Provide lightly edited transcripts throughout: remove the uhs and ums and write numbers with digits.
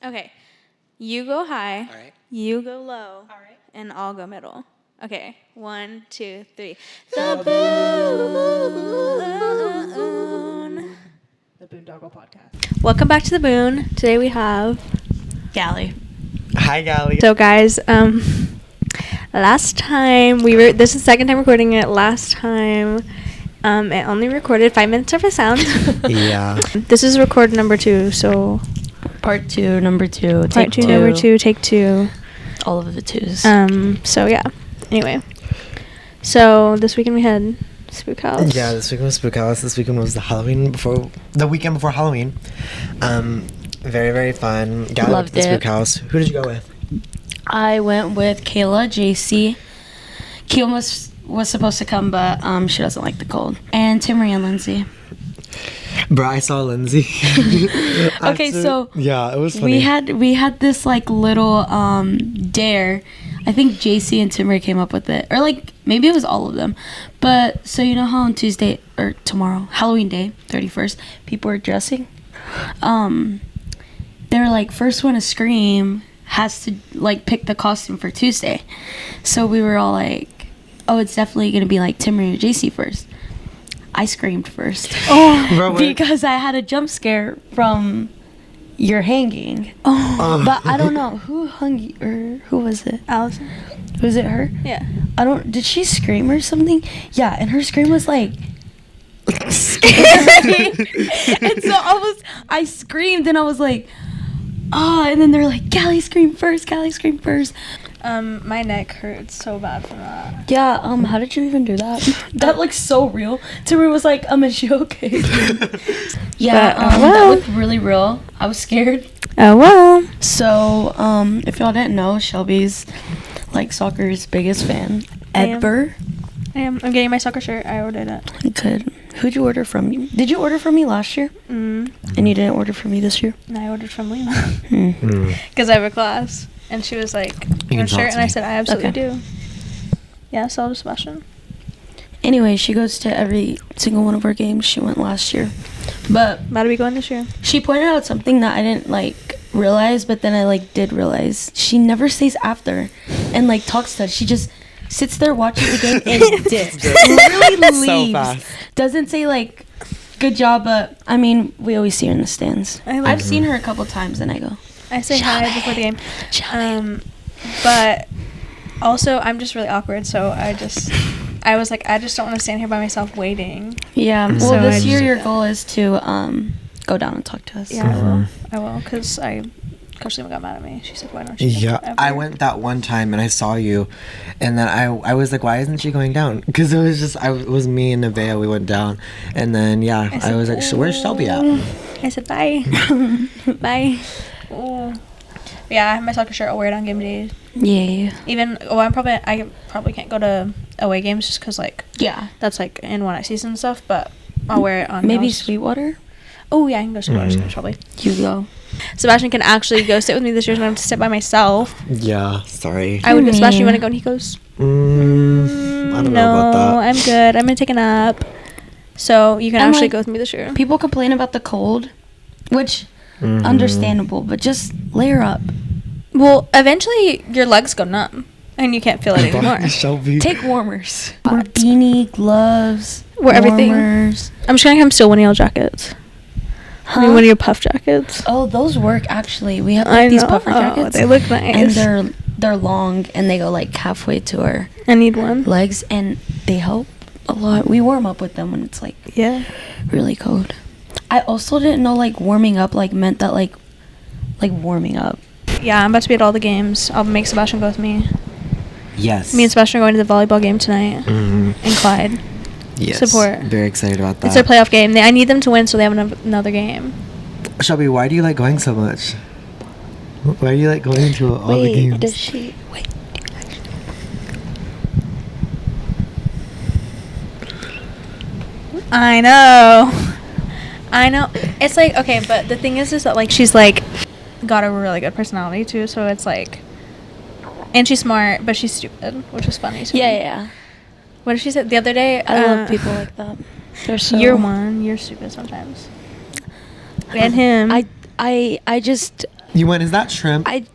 Okay. You go high. All right. You go low. All right. And I'll go middle. Okay. 1, 2, 3. The Boon. The Boondoggle Podcast. Welcome back to the Boon. Today we have Galy. Hi, Galy. So guys, last time this is the second time recording it. Last time it only recorded 5 minutes of a sound. Yeah. This is record number 2, so Part 2, number 2, part 2, number 2, take 2. All of the 2s. So yeah. Anyway. So this weekend we had Spook House. Yeah, this weekend was Spook House. This weekend was the weekend before Halloween. Very, very fun. Galy went to the Spook House. Who did you go with? I went with Kayla, JC. Kayla was supposed to come, but she doesn't like the cold. And Timmery and Lindsay. Bro, I saw Lindsay. Okay, so yeah, it was funny. We had this like little dare. I think JC and Timmery came up with it, or like maybe it was all of them. But so you know how on Tuesday or tomorrow, Halloween Day, 31st, people are dressing. They were like, first one to scream has to like pick the costume for Tuesday. So we were all like, oh, it's definitely gonna be like Timmery or JC first. I screamed first. Bro, because I had a jump scare from your hanging. Oh. But I don't know who hung you, or who was it? Allison. Was it her? Yeah. Did she scream or something? Yeah, and her scream was like scary. And so I screamed and I was like, oh, and then they're like, Galy scream first, Galy scream first. My neck hurts so bad from that. Yeah, how did you even do that? That looks so real. Timmy was like, is she okay? Yeah, that looked really real. I was scared. Oh, well. So, if y'all didn't know, Shelby's like soccer's biggest fan ever. I am. I'm getting my soccer shirt. I ordered it. Good. Who'd you order from? Did you order from me last year? Mm. And you didn't order from me this year? And I ordered from Lena. Because I have a class. And she was like, you want a shirt? And I said, I absolutely do. Yeah, so does Sebastian. Anyway, she goes to every single one of our games. She went last year. But about to be going this year. She pointed out something that I didn't like realize, but then I like did realize. She never stays after and like talks to us. She just sits there, watches the game, and dips. Literally leaves. So fast. Doesn't say like, good job, but I mean, we always see her in the stands. I've seen her a couple times, and I go, I say hi before the game. But also, I'm just really awkward, so I was like, I just don't want to stand here by myself waiting. Yeah. Well, so this year your goal is to go down and talk to us. Yeah, I will, because Coach Lima got mad at me. She said, why don't you? Yeah, I went that one time and I saw you, and then I was like, why isn't she going down? Because it was just it was me and Nevaeh. We went down, and then I was like, where's Shelby at? I said, bye. Bye. Oh. Yeah, I have my soccer shirt. I'll wear it on game days. Yeah. I probably can't go to away games just because that's like in one night season and stuff. But I'll wear it on. Maybe Sweetwater. Oh yeah, I can go Sweetwater probably. You go. Sebastian can actually go sit with me this year, so I don't have to sit by myself. Yeah, sorry. I would go. Sebastian, you want to go? And he goes, I don't know about that. I'm good. I'm gonna take a nap. So you can actually go with me this year. People complain about the cold, which understandable, but just layer up. Well, eventually your legs go numb and you can't feel it anymore. Shelby. Take warmers. Wear beanie, gloves, wear everything. I'm just gonna have still one of your jackets. I mean, one of your puff jackets. Oh, those work actually. We have these puffer jackets. They look nice. And they're long and they go like halfway to our I need one. Legs, and they help a lot. We warm up with them when it's like really cold. I also didn't know like warming up like meant that like warming up. Yeah, I'm about to be at all the games. I'll make Sebastian go with me. Yes. Me and Sebastian are going to the volleyball game tonight in Clyde. Yes. Support. Very excited about that. It's their playoff game. I need them to win so they have another game. Shelby, why do you like going so much? Why do you like going to all the games? Does she? Wait. I know. It's like, okay, but the thing is that like she's like got a really good personality too, so it's like, and she's smart, but she's stupid, which is funny to me. Yeah. What did she say the other day? I love people like that. They're so. You're stupid sometimes. And him. I just You went, is that shrimp? I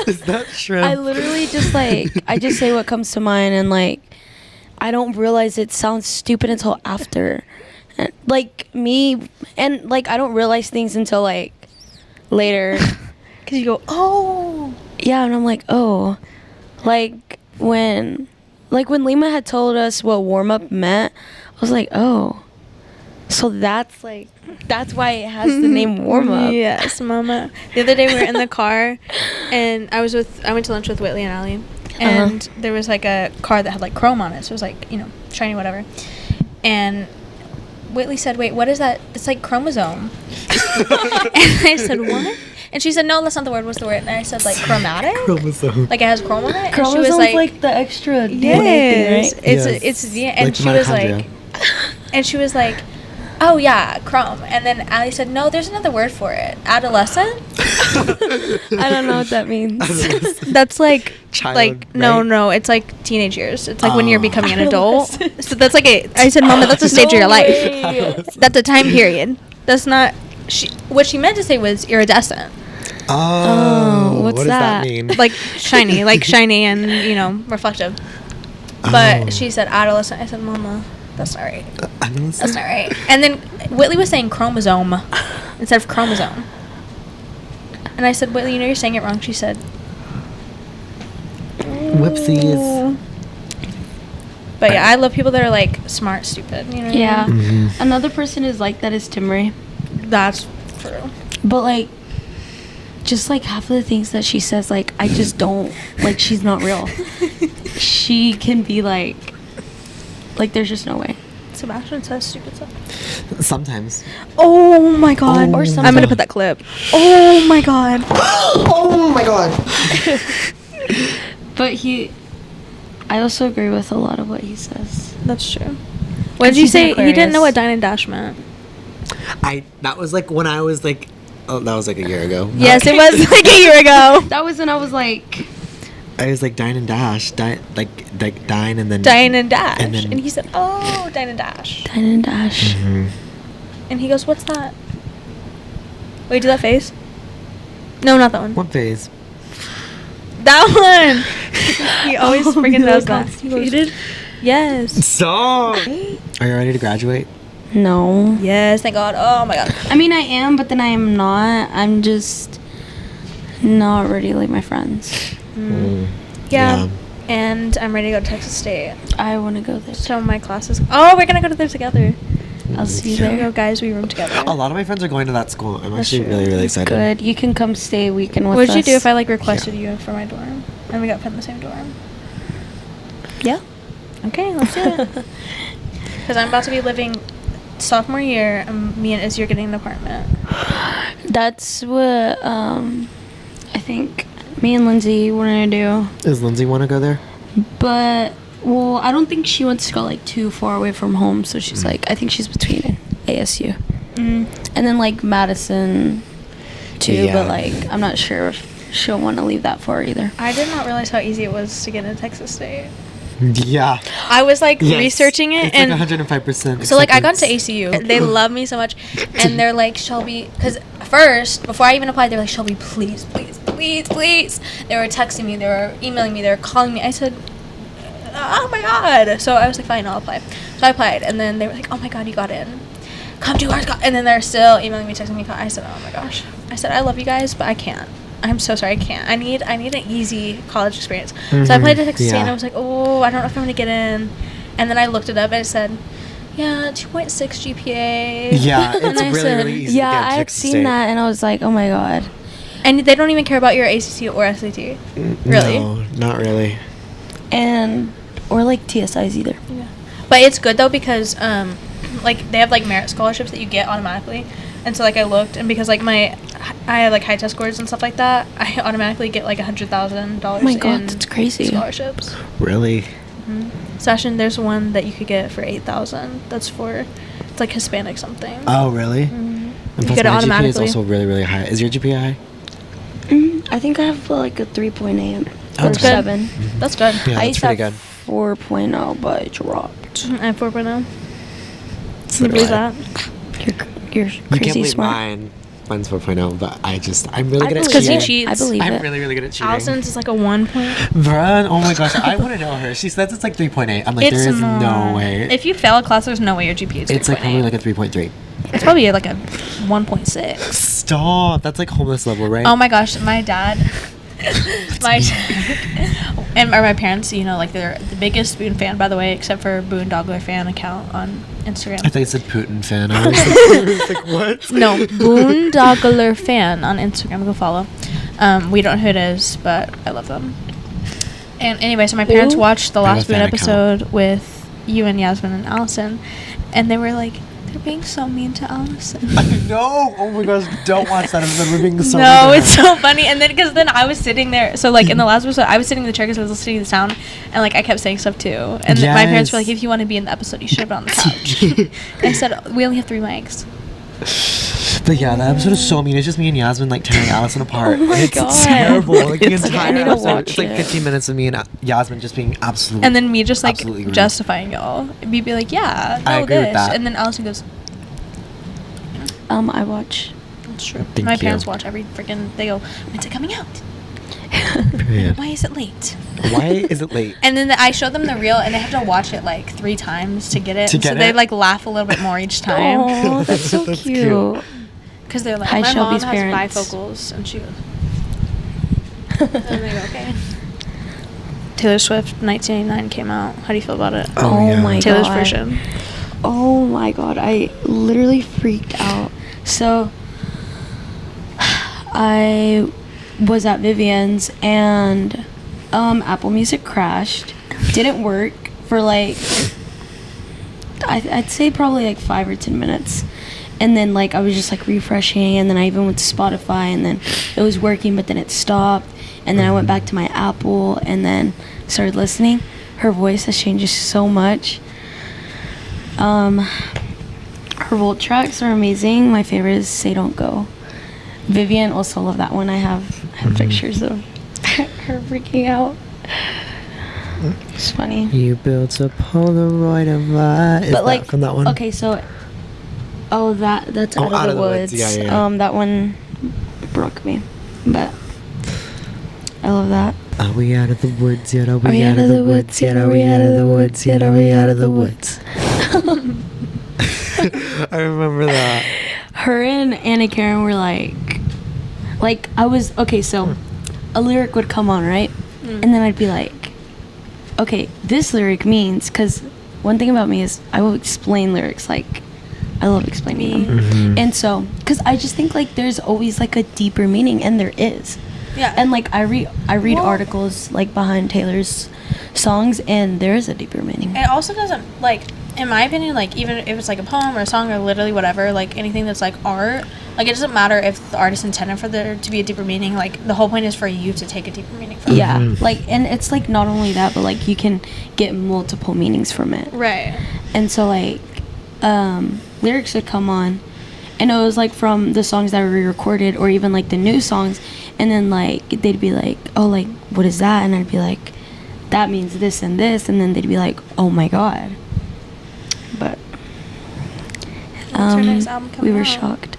Is that shrimp? I literally just like I just say what comes to mind, and like I don't realize it sounds stupid until after. And, like me, and like I don't realize things until like later. Because you go, oh. Yeah, and I'm like, oh, like when Lima had told us what warm up meant, I was like, oh, so that's why it has the name warm up. Yes, mama. The other day we were in the car, and I went to lunch with Whitley and Allie, and there was like a car that had like chrome on it, so it was like, you know, shiny, whatever. And Whitley said, wait, what is that? It's like chromosome. And I said, what? And she said, no, that's not the word. What's the word? And I said, like, chromatic? Chromosome. Like, it has chrome on it? Chromosome's and she was like the extra DNA yes. thing, right? It's yeah. And Like she was mitochondria. like, and she was like, oh, yeah, chrome. And then Allie said, no, there's another word for it. Adolescent? I don't know what that means. That's like, Child, like, right? no, it's like teenage years. It's like when you're Oh. becoming an adult. So that's like I said, Mama, that's a stage of your life. That's a time period. That's not, what she meant to say was iridescent. Oh, what's what does that? that mean? Like shiny and, you know, reflective. But Oh. she said adolescent. I said, Mama, that's not right. Adolescent? That's not right. And then Whitley was saying chromosome instead of chromosome. And I said, Whitley, you know you're saying it wrong. She said, Whoopsies. but yeah, I love people that are like smart, stupid. You know what Yeah. I mean? Mhm. Another person is like that is Timray. That's true. But like just like half of the things that she says, like I just don't like, she's not real. She can be like there's just no way. Sebastian says stupid stuff. Sometimes. Oh my god. Oh Or my sometimes- I'm gonna put that clip. Oh my god. Oh my god. But I also agree with a lot of what he says. That's true. What did you he's an say? He didn't know Aquarius. what dine and dash meant. That was like when I was like, oh, that was like a year ago. Yes, it was like a year ago. That was when I was like, I was like dine and dash, dine and then Dine and dash. And And, then- he said, oh, dine and dash. Dine and Dash. Mhm. And he goes, what's that? Wait, do that face? No, not that one. What phase? That one! He always Oh, freaking you does look that. constipated? Yes. So, are you ready to graduate? No. Yes, thank God. Oh my God. I mean, I am, but then I am not. I'm just not ready like my friends. Yeah. And I'm ready to go to Texas State. I want to go there. So my classes. Oh, we're gonna go to there together. I'll see you There we there. go, guys. We room together. A lot of my friends are going to that school. I'm That's actually true. really, really excited. Good. You can come stay a weekend with What us. would you do if I like requested you for my dorm and we got put in the same dorm? Yeah. Okay, let's do it. Because I'm about to be living sophomore year, and me and Izzy are getting an apartment. That's what I think me and Lindsay want to do. Does Lindsay want to go there? But well, I don't think she wants to go like too far away from home. So she's like, I think she's between ASU Mm. and then like Madison too. Yeah. But like, I'm not sure if she'll want to leave that far either. I did not realize how easy it was to get into Texas State. Yeah. I was like Yes. researching it, It's and like 105%. so like I got into acceptance. ACU. They love me so much, and they're like, Shelby, because first before I even applied, they were like, Shelby, please, please, please, please. They were texting me, they were emailing me, they were calling me. I said, oh my God. So I was like, fine, I'll apply. So I applied, and then they were like, oh my God, you got in. Come to ours. And then they're still emailing me, texting me. I said, oh my gosh. I said, I love you guys, but I can't. I'm so sorry, I can't. I need an easy college experience. So I applied to Texas State, and I was like, oh, I don't know if I'm gonna get in. And then I looked it up, and it said, yeah, 2.6 GPA. Yeah, And it's I really, said- really easy Yeah, to get I had Texas seen State. that and I was like, oh my God. And they don't even care about your ACT or SAT. Really? No, not really. And or like TSIs either. Yeah. But it's good though because like they have like merit scholarships that you get automatically. And so like I looked, and because like I have like high test scores and stuff like that, I automatically get like $100,000 Oh my God, in that's crazy. scholarships. Really? Session, there's one that you could get for $8,000. That's for it's like Hispanic something. Oh, really? Mhm. And You plus get it my GPA is automatically. also really, really high. Is your GPA high? I think I have like a 3.8 Oh, or that's good. 7. That's good. Yeah, I that's used to pretty have good. 4.0, but I dropped. I have 4.0. So Can you do believe I. that? You're You can't crazy believe smart. mine. mine's 4.0, but I'm really good at Because he cheating. cheats. I believe I'm it. really, really good at cheating. Allison's is like a 1 point. Bruh, oh my gosh, I want to know her. She says it's like 3.8. I'm like, there is no way. If you fail a class, there's no way your GPA is 3.8. It's like probably like a 3.3. It's probably like a 1.6. Stop. That's like homeless level, right? Oh my gosh, my dad. And my parents, you know, like they're the biggest Boon fan, by the way, except for Boon Dogler fan account on Instagram. I thought you said Putin fan. I was like, what? No, Boon Dogler fan on Instagram. Go follow. We don't know who it is, but I love them. And anyway, so my parents watched the I have last a Boon fan episode with you and Yasmin and Allison, and they were like, they're being so mean to Allison. No! Oh my gosh, don't watch that episode. We're being so No, mean to it's her. so funny. And then, because then I was sitting there. So, like, in the last episode, I was sitting in the chair because I was listening to the sound. And, like, I kept saying stuff, too. And then my parents were like, if you want to be in the episode, you should have been on the couch. And I said, we only have 3 mics. But yeah, that episode is so mean. It's just me and Yasmin, like, tearing Allison apart. Oh my it's God. terrible. Like, the It's okay, I entire need to episode. watch It's like it. 15 minutes of me and Yasmin just being absolutely. And then me just, like, Absolutely rude. justifying y'all. We'd be like, yeah, I no, agree with this. that. And then Allison goes, I watch. that's true. Thank My you. parents watch every freaking, they go, when's it coming out? Period. Why is it late? Why is it late? And then I showed them the reel, and they have to watch it like 3 times to get it. To get so they it? like laugh a little bit more each time. Oh, that's so That's cute. cute. Because they're like, Hi, my Shelby's mom has parents. bifocals, and she goes, and they go, okay. Taylor Swift 1989 came out. How do you feel about it? Oh yeah. my Taylor's God. version. Oh my God, I literally freaked out. So, I was at Vivian's and Apple Music crashed. Didn't work for like, I'd say probably like 5 or 10 minutes. And then like I was just like refreshing, and then I even went to Spotify, and then it was working, but then it stopped. And then I went back to my Apple and then started listening. Her voice has changed so much. Her Volt tracks are amazing. My favorite is Say Don't Go. Vivian also love that one. I have pictures of her freaking out. It's funny. You built a Polaroid of us. Is But that like from that one? Okay, so that's Oh, Out of the Woods. Yeah, yeah. That one broke me. But I love that. Are we out of the woods yet? Are we out of the woods yet? Are we out of the woods yet? Are we out of the woods? I remember that. Her and Anna Karen were like I was okay, so a lyric would come on, right? And then I'd be like, okay, this lyric means, because one thing about me is I will explain lyrics. Like, I love explaining them. Mhm. And so, because I just think like there's always like a deeper meaning, and there is. Yeah. And like I read articles like behind Taylor's songs, and there is a deeper meaning. It also doesn't, like, in my opinion, like, even if it's like a poem or a song or literally whatever, like anything that's like art, like, it doesn't matter if the artist intended for there to be a deeper meaning. Like, the whole point is for you to take a deeper meaning from Yeah, Mhm. like, and it's like not only that, but like you can get multiple meanings from it. it. Right. And so like lyrics would come on, and it was like from the songs that were re-recorded or even like the new songs, and then like they'd be like, oh, like, what is that? And I'd be like, that means this and this, and then they'd be like, oh my God. But When's her next album we coming were out? shocked.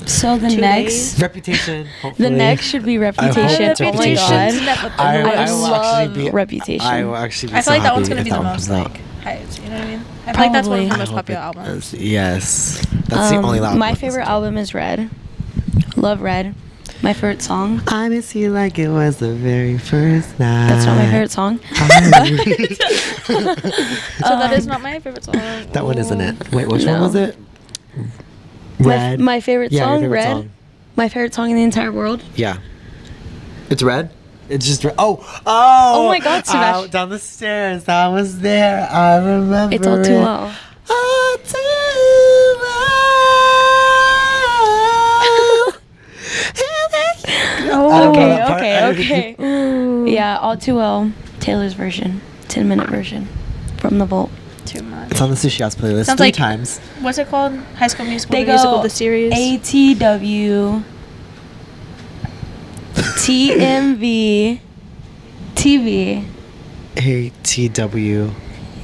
So the 2 next days. Reputation. Hopefully. the next should be Reputation. it's Oh my Reputation. God. I I will love actually be Reputation. I will actually be I so feel like that happy one's gonna if be that the one most comes out. like hyped. You know what I mean? I feel like that's one of Probably. her I most hope popular it albums. does. Yes. That's the only album. My favorite album is Red. Love Red. My favorite song. I miss you like it was the very first night. That's not my favorite song. So that is not my favorite song. That one isn't it. Wait, which one No. was it? My, Red. my favorite Yeah, your song, favorite Red. song. My favorite song in the entire world. Yeah. It's red? It's just red. Oh, my God, Sebastian. Out down the stairs. I was there. I remember. It's all too it. well. All too well. I don't know that part. I don't Okay. Yeah, all too well. Taylor's version, 10-minute version, from the vault. Too much. It's on the Sushi House playlist Sounds 3 like- times. What's it called? High School Musical, They the musical, go the series. ATW, TMV, TV. ATW.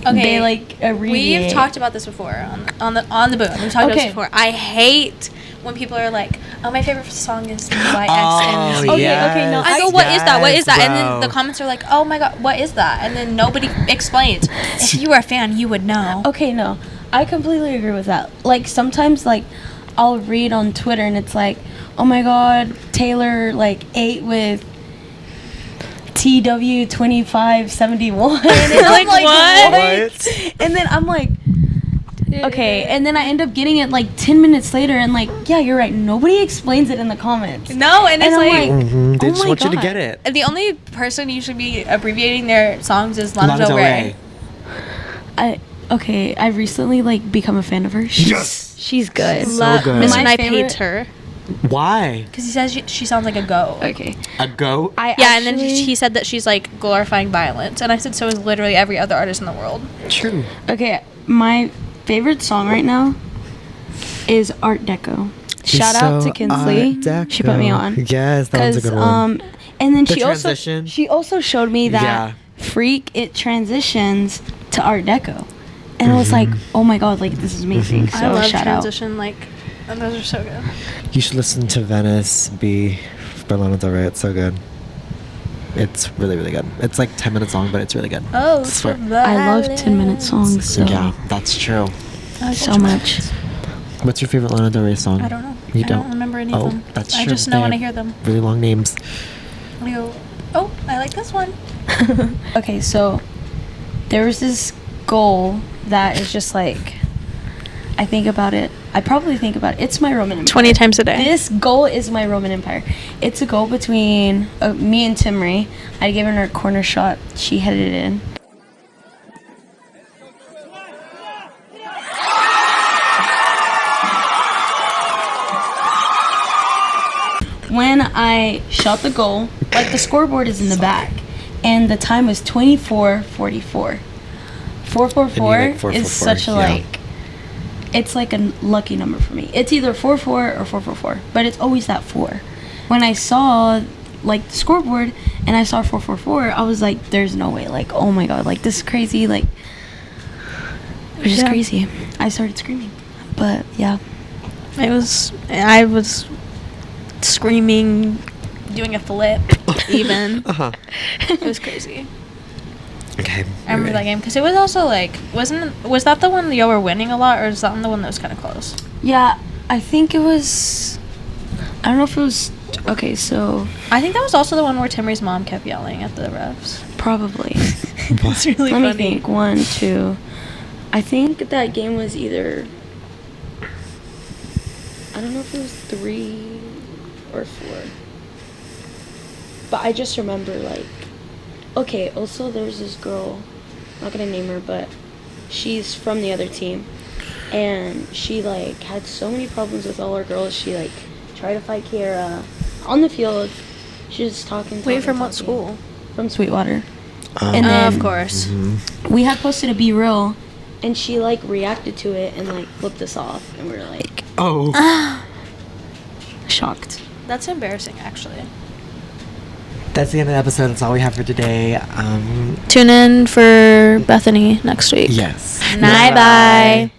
Okay. They like abbreviate. We've talked about this before on the Boon. We've talked about this Okay. before. I hate when people are like, "Oh, my favorite song is YX." Oh, and Okay, yes, okay, no, I go, "What is that? What is that?" And then the bro. comments are like, "Oh my god, what is that?" And then nobody explains. If you were a fan, you would know. Okay, no, I completely agree with that. Like sometimes, like I'll read on Twitter and it's like, "Oh my God, Taylor like ate with TW 2571." And I'm like, what? And then I'm like, okay. And then I end up getting it like 10 minutes later, and like, yeah, you're right. Nobody explains it in the comments. No, and it's I'm like, Mhm, they oh just my want you to God. get it. the only person you should be abbreviating their songs is Lana Del Rey. I recently like become a fan of her. She's good. So good. Mr. My Knife favorite- hates her Why? because he says she sounds like a goat. Okay. A goat? Yeah, and then he said that she's like glorifying violence, and I said so is literally every other artist in the world. True. Okay, my favorite song right now is Art Deco. Shout out to Kinsley. She put me on. Yes, that was a good one. And then The she transition. also showed me that Yeah. Freak it transitions to Art Deco. And I was like, oh my god, like this is amazing. So I love shout transition. Like, and those are so good. You should listen to Venice B by Lana Del Rey. It's so good. It's really, really good. It's like 10 minutes long, but it's really good. Oh, Swear. I love 10-minute songs so Yeah, that's true. so much. What's your favorite Lana Del Rey song? I don't know. You I don't? don't remember any Oh, of them. that's I true. just know They when I have hear them. Really long names. I go, oh, I like this one. Okay, so there was this goal that is just like, I think about it. I probably think about it. It's my Roman Empire. 20 times a day. This goal is my Roman Empire. It's a goal between me and Timry. I'd given her a corner shot. She headed it in. When I shot the goal, like the scoreboard is in the back, and the time was 24:44. 444 And you like is 444, such a yeah. like, it's like a lucky number for me. It's either 44 or 444, but it's always that 4. When I saw like the scoreboard and I saw 444, I was like, there's no way. Like, oh my god, like this is crazy. Like, it was just Yeah. crazy. I started screaming, but yeah. I was screaming, doing a flip, even. Uh-huh. It was crazy. Okay. I remember that game because it was also like, was that the one y'all were winning a lot, or is that the one that was kind of close? Yeah, I think it was, I don't know if it was, okay, so I think that was also the one where Timry's mom kept yelling at the refs. probably. It's really Let me funny. think. 1, 2. I think that game was either, I don't know if it was 3 or 4. But I just remember like, okay, also there was this girl, not gonna name her, but she's from the other team. And she like had so many problems with all her girls. She like tried to fight Kiera on the field. She was talking. Wait, from what school? From Sweetwater. And And then of course. we had posted a Be Real, and she like reacted to it and like flipped us off, and we were like shocked. That's embarrassing, actually. That's the end of the episode. That's all we have for today. Tune in for Bethany next week. Yes. Bye bye.